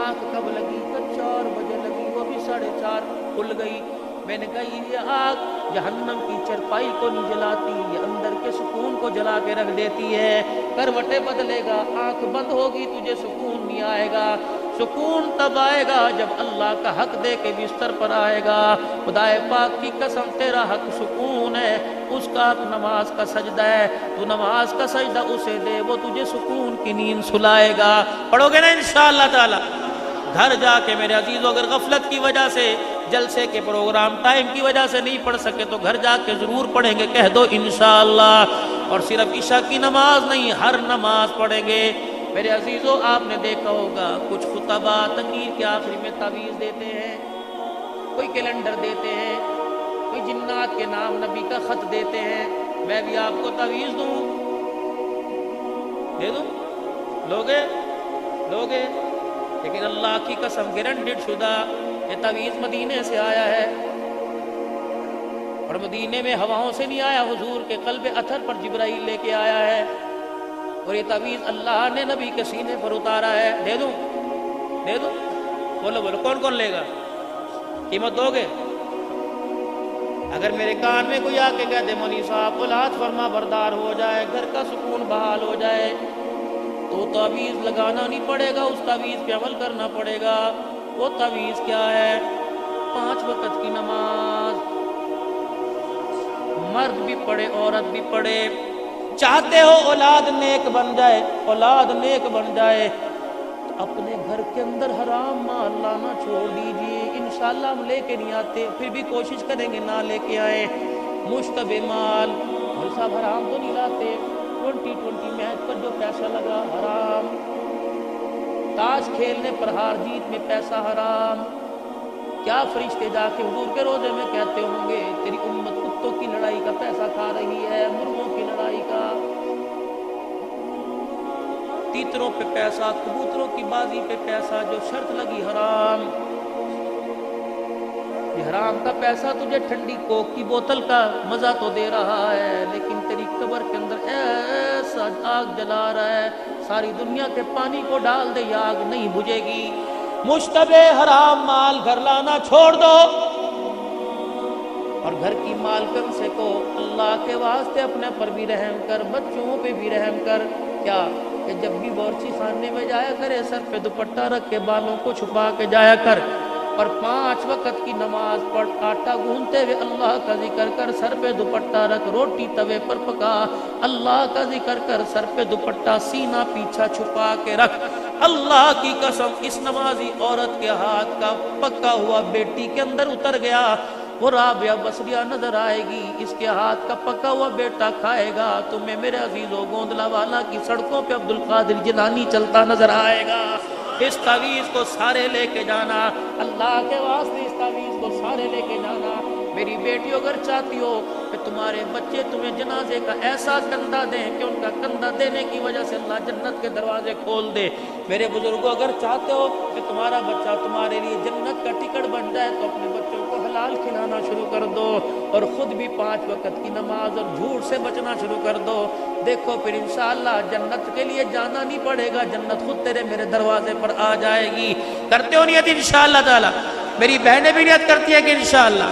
Speaker 1: آنکھ کب لگی؟ 4 بجے لگی، وہ بھی 4:30 کھل گئی۔ میں نے کہا یہ آگ جہنم کی چرپائی کو نہیں جلاتی، یہ اندر کے سکون کو جلا کے رکھ دیتی ہے۔ کروٹیں بدلے گا، آنکھ بند ہوگی، تجھے سکون نہیں آئے گا۔ سکون تب آئے گا جب اللہ کا حق دے کے بستر پر آئے گا۔ خدائے پاک کی قسم تیرا حق سکون ہے، اس کا حق نماز کا سجدہ ہے، تو نماز کا سجدہ اسے دے، وہ تجھے سکون کی نیند سلائے گا۔ پڑھو گے نا انشاءاللہ تعالی؟ گھر جا کے میرے عزیزو اگر غفلت کی وجہ سے، جلسے کے پروگرام ٹائم کی وجہ سے نہیں پڑھ سکے تو گھر جا کے ضرور پڑھیں گے، کہہ دو انشاءاللہ۔ اور صرف عشاء کی نماز نہیں، ہر نماز پڑھیں گے۔ میرے عزیزوں، آپ نے دیکھا ہوگا کچھ خطبہ تقریر کے آخری میں تعویذ دیتے ہیں، کوئی کیلنڈر دیتے ہیں، کوئی جنات کے نام نبی کا خط دیتے ہیں۔ میں بھی آپ کو تعویذ دوں، دے دوں؟ لوگے؟ لیکن اللہ کی قسم گارنٹیڈ شدہ یہ تعویذ مدینے سے آیا ہے، اور مدینے میں ہواؤں سے نہیں آیا، حضور کے قلب اطہر پر جبرائیل لے کے آیا ہے، اور یہ تعویذ اللہ نے نبی کے سینے پر اتارا ہے۔ دے دوں؟ بولو کون کون لے گا؟ قیمت دو گے؟ اگر میرے کان میں کوئی آ کے کہہ دے مولوی صاحب اولاد فرما بردار ہو جائے، گھر کا سکون بحال ہو جائے، تو تعویذ لگانا نہیں پڑے گا، اس تعویذ پہ عمل کرنا پڑے گا۔ وہ تعویذ کیا ہے؟ 5 وقت کی نماز، مرد بھی پڑھے عورت بھی پڑھے۔ چاہتے ہو اولاد نیک بن جائے، تو اپنے گھر کے اندر حرام مال لانا چھوڑ دیجئے۔ انشاءاللہ ہم لے کے نہیں آتے، پھر بھی کوشش کریں گے نہ لے کے آئیں۔ مشتبہ مال، مولوی صاحب حرام تو نہیں لاتے؟ 2020 میچ پر جو پیسہ لگا حرام، تاش کھیلنے پر ہار جیت میں پیسہ حرام۔ کیا فرشتے جا کے حضور کے روزے میں کہتے ہوں گے تیری امت کتوں کی لڑائی کا پیسہ کھا رہی ہے، مرغوں کی لڑائی کا، تیتروں پہ پیسہ، کبوتروں کی بازی پہ پیسہ، جو شرط لگی حرام۔ یہ حرام کا پیسہ تجھے ٹھنڈی کوک کی بوتل کا مزہ تو دے رہا ہے، لیکن تیری قبر کے اندر ایسا آگ جلا رہا ہے، ساری دنیا کے پانی کو ڈال دے، یہ آگ نہیں بجھے گی۔ مشتبہ حرام مال گھر لانا چھوڑ دو، اور گھر کی مالکن سے کو اللہ کے واسطے اپنے پر بھی رحم کر، بچوں پہ بھی رحم کر۔ کیا کہ جب بھی بورچی خانے میں جایا کرے، سر پہ دوپٹہ رکھ کے بالوں کو چھپا کے جایا کر، اور 5 وقت کی نماز پڑھ، آٹا گوندتے ہوئے اللہ کا ذکر کر، سر پہ دوپٹہ رکھ، روٹی توے پر پکا، اللہ کا ذکر کر، سر پہ دوپٹہ سینہ پیچھا چھپا کے رکھ۔ اللہ کی قسم اس نمازی عورت کے ہاتھ کا پکا ہوا بیٹی کے اندر اتر گیا، وہ رابعہ بصریہ نظر آئے گی، اس کے ہاتھ کا پکا ہوا بیٹا کھائے گا، تمہیں میرے عزیزوں گوندلا والا کی سڑکوں پہ عبدالقادر جیلانی چلتا نظر آئے گا۔ اس تعویذ کو سارے لے کے جانا، اللہ کے واسطے اس تعویذ کو سارے لے کے جانا۔ میری بیٹی اگر چاہتی ہو کہ تمہارے بچے تمہیں جنازے کا ایسا کندھا دیں کہ ان کا کندھا دینے کی وجہ سے اللہ جنت کے دروازے کھول دے، میرے بزرگوں اگر چاہتے ہو کہ تمہارا بچہ تمہارے لیے جنت کا ٹکٹ بن جائے، تو اپنے بچوں کو حلال کھلانا شروع کر دو، اور خود بھی 5 وقت کی نماز اور جھوٹ سے بچنا شروع کر دو۔ دیکھو پھر انشاءاللہ جنت کے لیے جانا نہیں پڑے گا، جنت خود تیرے میرے دروازے پر آ جائے گی۔ کرتے ہو نیت انشاءاللہ تعالی؟ میری بہنیں بھی نیت کرتی ہیں کہ انشاءاللہ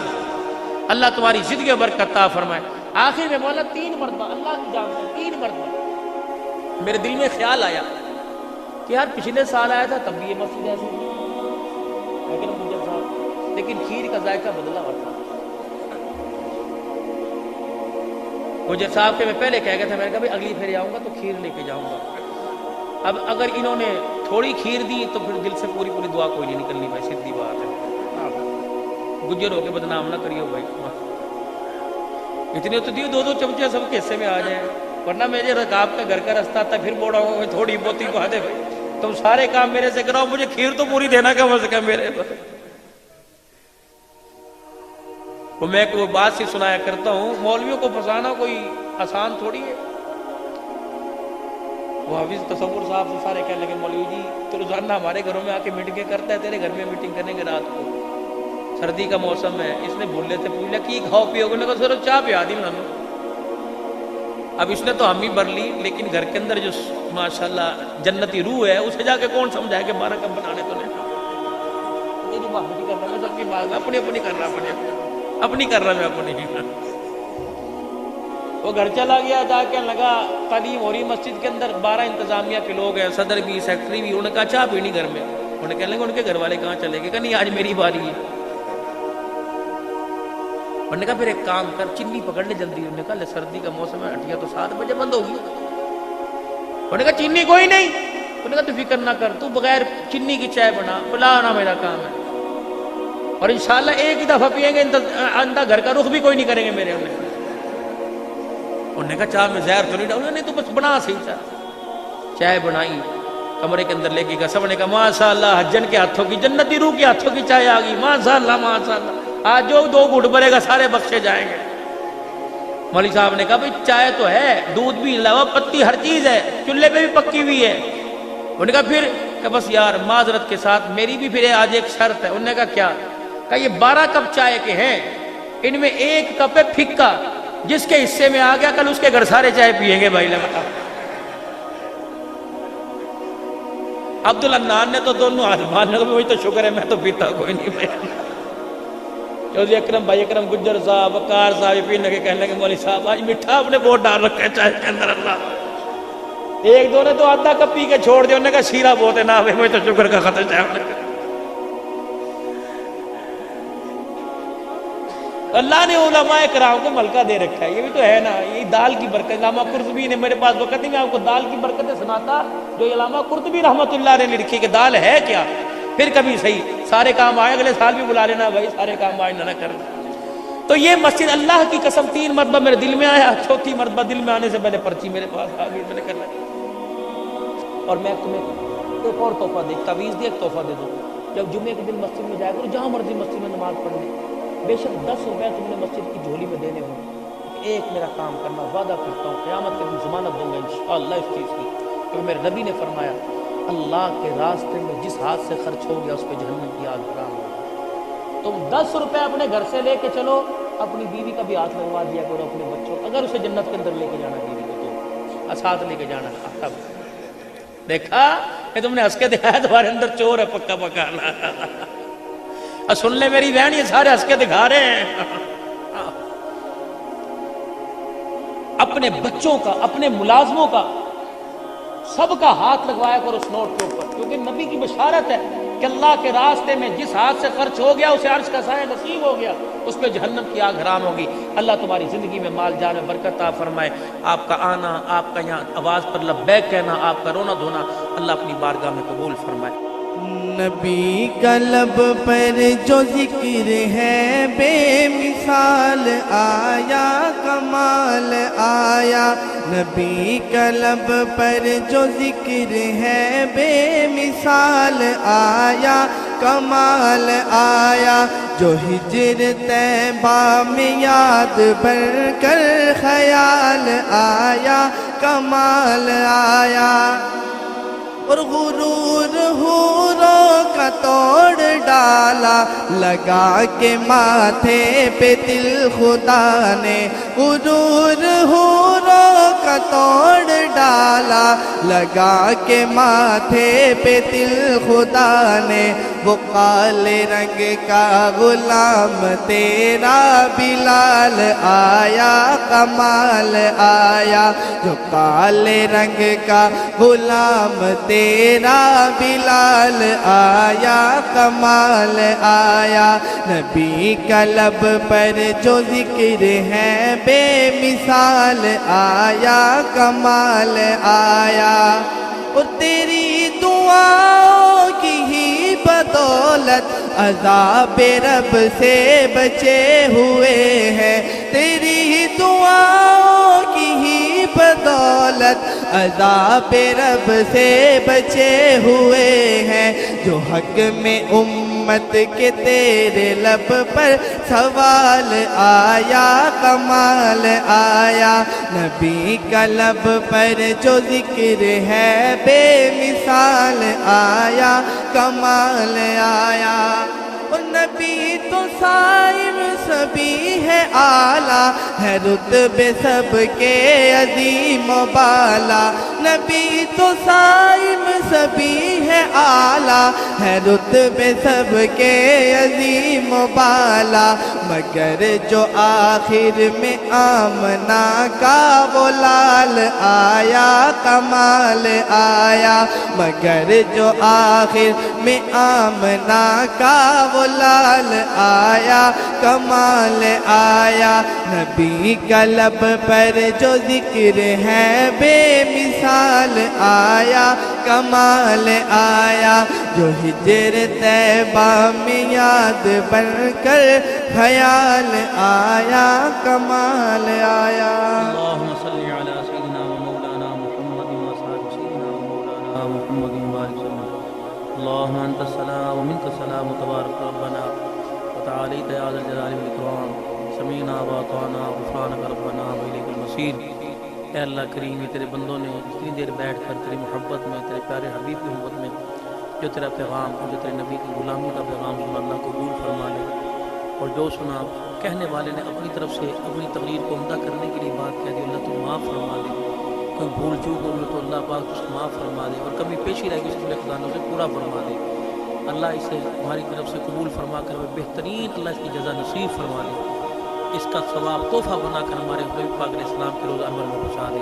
Speaker 1: اللہ تمہاری زندگی میں برکت عطا فرمائے۔ آخر میں مولا 3 مرتبہ اللہ کی جان سے 3 مرتبہ میرے دل میں خیال آیا کہ یار پچھلے سال آیا تھا تب بھی یہ مسجد ایسی تھی، لیکن کھیر کا ذائقہ بدلا ہوا تھا۔ مجھے صاحب کے میں پہلے کہہ گیا تھا، میں نے کہا بھائی اگلی پھر آؤں گا تو کھیر لے کے جاؤں گا۔ اب اگر انہوں نے تھوڑی کھیر دی تو پھر دل سے پوری دعا کوئی نہیں نکلنی بھائی، سیدھی بات ہے۔ گجر ہو کے بدنام نہ کریو بھائی، اتنے تو دیو 2 چمچے سب کے حصے میں آ جائیں، ورنہ میرے رکاب کا گھر کا رستہ تھا، پھر بوڑھا ہوں تھوڑی بہت ہی کہا دے بھائی تم سارے کام میرے سے کراؤ، مجھے کھیر تو پوری دینا کم از کم میرے پر۔ وہ میں کوئی بات سے سنایا کرتا ہوں، مولویوں کو پھنسانا کوئی آسان تھوڑی ہے۔ وہ حافظ تصور صاحب سے سارے کہنے لگے مولوی جی تو روزانہ ہمارے گھروں میں آ کے میٹنگیں کرتا ہے، تیرے گھر میں میٹنگ کرنے کے رات کو، سردی کا موسم ہے، اس نے بھولے تھے پوچھ لیا کی کھاؤ پیو گے، سر چاہ پیا دی میں۔ اب اس نے تو ہم ہی بھر لی، لیکن گھر کے اندر جو ماشاءاللہ جنتی روح ہے اسے جا کے کون سمجھائے کہ 12 کب بنانے تو نہیں کرنا، میں سب کی بات اپنی کر رہا، اپنی کر رہا میں اپنی۔ وہ گھر چلا گیا، جا کے لگا تعلیم ہو رہی مسجد کے اندر، 12 انتظامیہ کے لوگ ہیں، صدر بھی سیکٹری بھی، انہوں نے کہا چاہ پینی گھر میں، انہوں نے کہنے لگے ان کے گھر والے کہاں چلے گئے، کہ نہیں آج میری باری ہے۔ انہوں نے کہا پھر ایک کام کر چنی پکڑ لے جلدی، انہوں نے کہا لے سردی کا موسم ہے، ہٹیا تو 7 بجے بند ہوگی۔ انہوں نے کہا چینی کوئی نہیں، انہوں نے کہا تو فکر نہ کر، تو بغیر چنی کی چائے بنا پلانا میرا کام ہے، اور انشاءاللہ ایک ہی دفعہ پیئیں گے، اندھا گھر کا رخ بھی کوئی نہیں کریں گے میرے۔ انہوں نے کہا چائے میں زہر تو نہیں ڈالا؟ نہیں تو بس بنا صحیح چائے. چائے بنائی, کمرے کے اندر لے کے گیا. سب نے کہا ماشاء اللہ حجن کے ہاتھوں کی, جنتی روح کے ہاتھوں کی چائے آ گئی, ماشاء اللہ ماشاء اللہ, آج جو 2 گھٹ بھرے گا سارے بخشے جائیں گے. مولوی صاحب نے کہا بھئی چائے تو ہے, دودھ بھی علاوہ پتی ہر چیز ہے, چولہے پہ بھی پکی ہوئی ہے. انہوں نے کہا پھر, کہ بس یار معذرت کے ساتھ میری بھی پھر آج ایک شرط ہے. انہوں نے کہا کیا؟ کہا یہ 12 کپ چائے کے ہیں, ان میں 1 کپ ہے پھکا, جس کے حصے میں آ گیا کل اس کے گھر سارے چائے پیئیں گے. بھائی لگا عبدالعنان نے تو دونوں آزمان لگا, وہی تو شکر ہے میں تو پیتا کوئی نہیں. بھائی چودھری اکرم بھائی اکرم گجر صاحب وقار صاحب یہ پینے کے کہنے لگے مولوی صاحب آج مٹھا اپنے بہت ڈال رکھا ہے چائے کے اندر. اللہ, ایک دو نے تو آدھا کپ پی کے چھوڑ دیا, انہوں نے کہا شیرہ بہت ہے نا, وہی تو شکر کا خطر چاہے. اللہ نے علماء کرام کو ملکہ دے رکھا ہے, یہ بھی تو ہے نا. یہ دال کی برکت, علامہ قرطبی نے, میرے پاس وقت نہیں میں آپ کو دال کی برکتیں سناتا جو علامہ قرطبی رحمۃ اللہ نے لکھی کہ دال ہے کیا. پھر کبھی صحیح سارے کام آئے, اگلے سال بھی بلا لینا بھائی, سارے کام آئے نہ کرنا. تو یہ مسجد اللہ کی قسم 3 مرتبہ میرے دل میں آیا, 4تھی مرتبہ دل میں آنے سے پہلے پرچی میرے پاس آ گئی, میں نے کرنا. اور میں تمہیں ایک اور تحفہ دے, تعویذ دی ایک تحفہ دے دوں. جب جمعے کے دن مسجد میں جائے کرو, جہاں مرضی مسجد میں نماز پڑھنے, بے شک 10 روپے تم نے مسجد کی جھولی میں دینے ہوں, ایک میرا کام کرنا, وعدہ کرتا ہوں قیامت کے دن ضمانت دوں گا انشاءاللہ اس چیز کی. کیونکہ میرے نبی نے فرمایا اللہ کے راستے میں جس ہاتھ سے خرچ ہو گیا اس پہ جہنم کی آگ حرام ہوگی. تم 10 روپے اپنے گھر سے لے کے چلو, اپنی بیوی کا بھی ہاتھ لگوا دیا کرو, اپنے بچوں, اگر اسے جنت کے اندر لے کے جانا بیوی کو تو ساتھ لے کے جانا. دیکھا کہ تم نے ہنس کے دکھایا, تمہارے اندر چور ہے پکا پکا. سن لے میری بہن, یہ سارے ہنس کے دکھا رہے ہیں. اپنے بچوں کا, اپنے ملازموں کا, سب کا ہاتھ لگوایا کرو اس نوٹ کے اوپر, کیونکہ نبی کی بشارت ہے کہ اللہ کے راستے میں جس ہاتھ سے خرچ ہو گیا اسے عرش کا سایہ نصیب ہو گیا, اس پہ جہنم کی آگ حرام ہوگی. اللہ تمہاری زندگی میں مال جان میں برکت عطا فرمائے. آپ کا آنا, آپ کا یہاں آواز پر لبیک کہنا, آپ کا رونا دھونا اللہ اپنی بارگاہ میں قبول فرمائے.
Speaker 2: نبی کا لب پر جو ذکر ہے بے مثال آیا, کمال آیا. نبی کا لب پر جو ذکر ہے بے مثال آیا, کمال آیا. جو ہجر طیبہ میں یاد بر کر خیال آیا, کمال آیا. اور غرور حوروں کا توڑ ڈالا, لگا کے ماتھے پہ دل خدا نے. غرور حوروں کا توڑ ڈالا, لگا کے ماتھے پہ دل خدا نے. وہ کالے رنگ کا غلام تیرا بلال آیا, کمال آیا. جو کالے رنگ کا غلام تیرا بلال آیا, کمال آیا. نبی کا لب پر جو ذکر ہے بے مثال آیا, کمال آیا. اور تیری دعاؤں کی ہی بدولت عذاب رب سے بچے ہوئے ہیں. تیری دعاؤں کی ہی بدولت عذاب رب سے بچے ہوئے ہیں. جو حق میں امت کے تیرے لب پر سوال آیا, کمال آیا. نبی کا لب پر جو ذکر ہے بے مثال آیا, کمال آیا. اور نبی تو صائم سبھی ہے اعلیٰ, ہے رتبے سب کے عظیم و بالا. نبی تو صائم سبھی ہے اعلیٰ, ہے رتبے سب کے عظیم و بالا. مگر جو آخر میں آمنہ کا وہ لال آیا, کمال آیا. مگر جو آخر میں آمنہ کا وہ لال آیا, کمال آیا. نبی کا لب پر جو ذکر ہے بے مثال آیا, کمال آیا. جو ہجر طیبہ میں یاد بن کر خیال آیا, کمال آیا.
Speaker 1: اللہم صلی محمد وبارك وسلم اللهم انت السلام ومنك السلام تبارك ربنا وتعالى يا ذا الجلال والاكرام سمعنا واطعنا غفرانك ربنا واليك المصير۔ اے اللہ کریم، یہ تیرے بندوں نے اتنی دیر بیٹھ کر تیری محبت میں، تیرے پیارے حبیب کی محبت میں جو تیرا پیغام اور جو تیرے نبی کی غلامی کا پیغام سنا، اللہ قبول فرما لے۔ اور جو سنا کہنے والے نے اپنی طرف سے اپنی تقریر کو عمدہ کرنے کے لیے بات کہہ دی، اللہ تو معاف فرما دے۔ کوئی بھول چوک ہوگی تو اللہ پاک اس کو معاف فرما دے، اور کمی پیشی رہے گی اس کے خزانوں سے پورا فرما دے۔ اللہ اسے ہماری طرف سے قبول فرما کر بہترین اللہ اس کی جزا نصیب فرما دے۔ اس کا ثواب تحفہ بنا کر ہمارے حبیب پاک علیہ السلام کے روز عمل میں پہنچا دے۔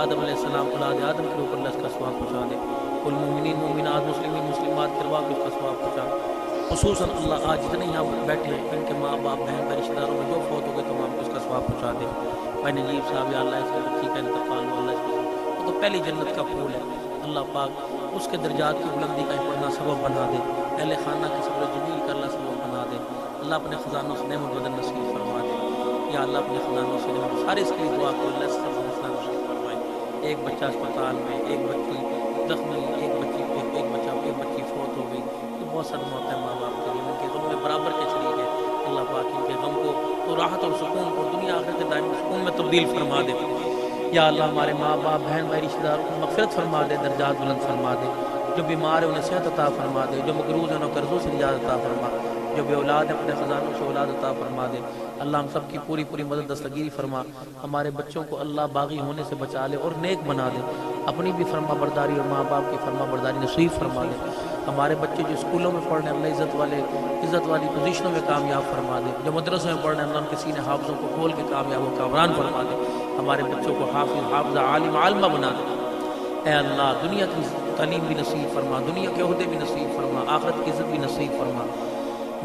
Speaker 1: آدم علیہ السلام اولاد آدم کے اوپر اللہ اس کا ثواب پہنچا دے۔ کل مومنین مومنات مسلمین مسلمات کے روا کو اس کا ثواب پہنچا دے۔ خصوصاً اللہ آج جتنے یہاں بیٹھے ہیں ان کے ماں باپ بہن بھائی رشتہ داروں میں جو فوت ہو گئے تمام کو اس کا ثواب پہنچا دے۔ بھائی نجیب صاحب یا اللہ اس کے بچی کا انتقال ہو، اللہ اس کی وہ تو پہلی جنت کا پھول ہے، اللہ پاک اس کے درجات کی بلندی کا پڑھنا سبب بنا دے۔ اہل خانہ کے صبر جمیل کا اللہ سبب بنا دے۔ اللہ اپنے خزانوں سے نعمت بدل نصیب فرما دے۔ یا اللہ اپنے خزانوں سے نعمت سارے اس کے لیے دعا کو اللہ سے نصیب فرمائے۔ ایک بچہ اسپتال میں، ایک بچی زخمی، ایک بچی فوت ہو گئی، یہ بہت صدمہ ہوتا ہے ماں باپ کے لیے، ان کے غم میں برابر کے شریک ہے۔ اللہ پاک ان کے غم کو تو راحت اور سکون کو دنیا آخرت کے دائمی سکون میں تبدیل فرما دے۔ یا اللہ ہمارے ماں باپ بہن بھائی رشتہ داروں کو مغفرت فرما دے، درجات بلند فرما دے۔ جو بیمار ہیں انہیں صحت عطا فرما دے، جو مقروض ہیں انہیں قرضوں سے نجات عطا فرما، جو بے اولاد ہیں اپنے خزانوں سے اولاد عطا فرما دے۔ اللہ ہم سب کی پوری مدد دستگیری فرما، ہمارے بچوں کو اللہ باغی ہونے سے بچا لے اور نیک بنا دے، اپنی بھی فرما برداری اور ماں باپ کی فرما برداری نصیب فرما دے۔ ہمارے بچے جو اسکولوں میں پڑھ رہے ہیں اللہ عزت والی پوزیشنوں میں کامیاب فرما دے، جو مدرسوں میں پڑھ رہے ہیں اللہ ان کے سینے حافظوں کو کھول کے کامیاب و کامران فرما دے۔ ہمارے بچوں کو حافظہ عالم عالمہ بنا دے۔ اے اللہ دنیا کی تعلیم بھی نصیب فرما، دنیا کے عہدے بھی نصیب فرما، آخرت کی عزت بھی نصیب فرما،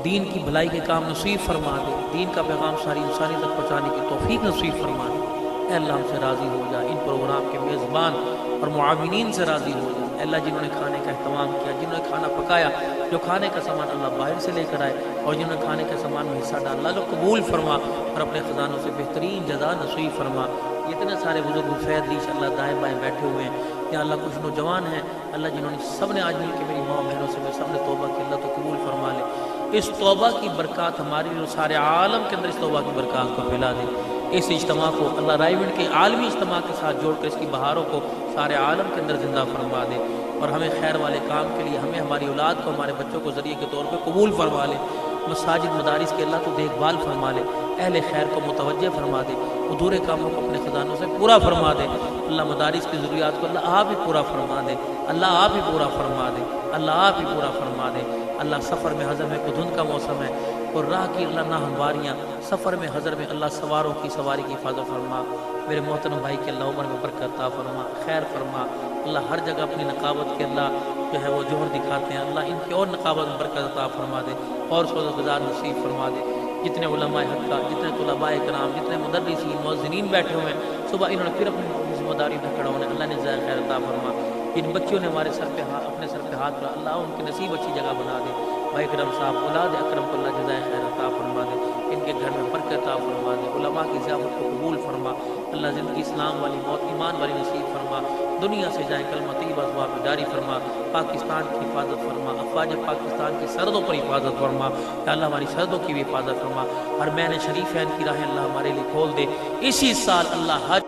Speaker 1: دین کی بھلائی کے کام نصیب فرما دے، دین کا پیغام ساری انسانی تک پہنچانے کی توفیق نصیب فرما دے۔ اے اللہ ہم سے راضی ہو جا، ان پروگرام کے میزبان اور معاونین سے راضی ہو جا۔ اے اللہ جنہوں نے کھانے کا اہتمام کیا، جنہوں نے کھانا پکایا، جو کھانے کا سامان اللہ باہر سے لے کر آئے اور جنہوں نے کھانے کے سامان میں حصہ ڈالا، اللہ قبول فرما اور اپنے خزانوں سے بہترین جزا نصیب فرما۔ اتنے سارے بزرگ فیض ریش اللہ دائیں بائیں بیٹھے ہوئے ہیں، یا اللہ کچھ نوجوان ہیں اللہ جنہوں نے سب نے آج مل کے میری ماں بہنوں سے سب نے توبہ کی، اللہ تو قبول فرما لے۔ اس توبہ کی برکات ہماری اور سارے عالم کے اندر اس توبہ کی برکات کو پھیلا دے۔ اس اجتماع کو اللہ رائے ونڈ کے عالمی اجتماع کے ساتھ جوڑ کر اس کی بہاروں کو سارے عالم کے اندر زندہ فرما دے، اور ہمیں خیر والے کام کے لیے ہمیں ہماری اولاد کو ہمارے بچوں کو ذریعے کے طور پہ قبول فرما لے۔ مساجد مدارس کے اللہ تو دیکھ بھال فرما لے، اہل خیر کو متوجہ فرما دے، ادھورے کاموں کو اپنے خزانوں سے پورا فرما دے۔ اللہ مدارس کی ضروریات کو اللہ آپ ہی پورا فرما دے، اللہ آپ ہی پورا فرما دے، اللہ آپ ہی پورا فرما دے۔ اللہ سفر میں حضر میں دھند کا موسم ہے اور راہ کی اللہ نہ ہمواریاں، سفر میں حضر میں اللہ سواروں کی سواری کی حفاظت فرما۔ میرے محترم بھائی کے اللہ عمر میں برکت عطا فرما، خیر فرما۔ اللہ ہر جگہ اپنی نقابت کے اللہ جو ہے وہ جوہر دکھاتے ہیں، اللہ ان کی اور نقابت میں برکت عطا فرما دے اور سوز گزار نصیب فرما دے۔ جتنے علماء حق کا، جتنے طلباء کرام، جتنے مدرسین مؤذنین بیٹھے ہوئے ہیں، صبح انہوں نے پھر اپنی ذمہ داری میں کھڑا ہونے، اللہ نے جزائے خیر عطا فرما۔ ان بچوں نے ہمارے سر پہ اپنے سر پہ ہاتھ رکھا، اللہ ان کے نصیب اچھی جگہ بنا دے۔ بھائی اکرم صاحب اولاد اکرم کو اللہ جزائے خیر عطا فرما دے، ان کے گھر میں برکت عطا فرما دے، علماء کی ضیافت کو قبول فرما۔ اللہ زندگی اسلام والی، موت ایمان والی نصیب فرما، دنیا سے جائیں کلمہ طیبہ زبان پہ جاری فرما۔ پاکستان کی حفاظت فرما، افواج پاکستان کی سرحدوں پر حفاظت فرما، یا اللہ ہماری سرحدوں کی بھی حفاظت فرما۔ ہر مہینے شریف ہے ان کی راہیں اللہ ہمارے لیے کھول دے۔ اسی سال اللہ حج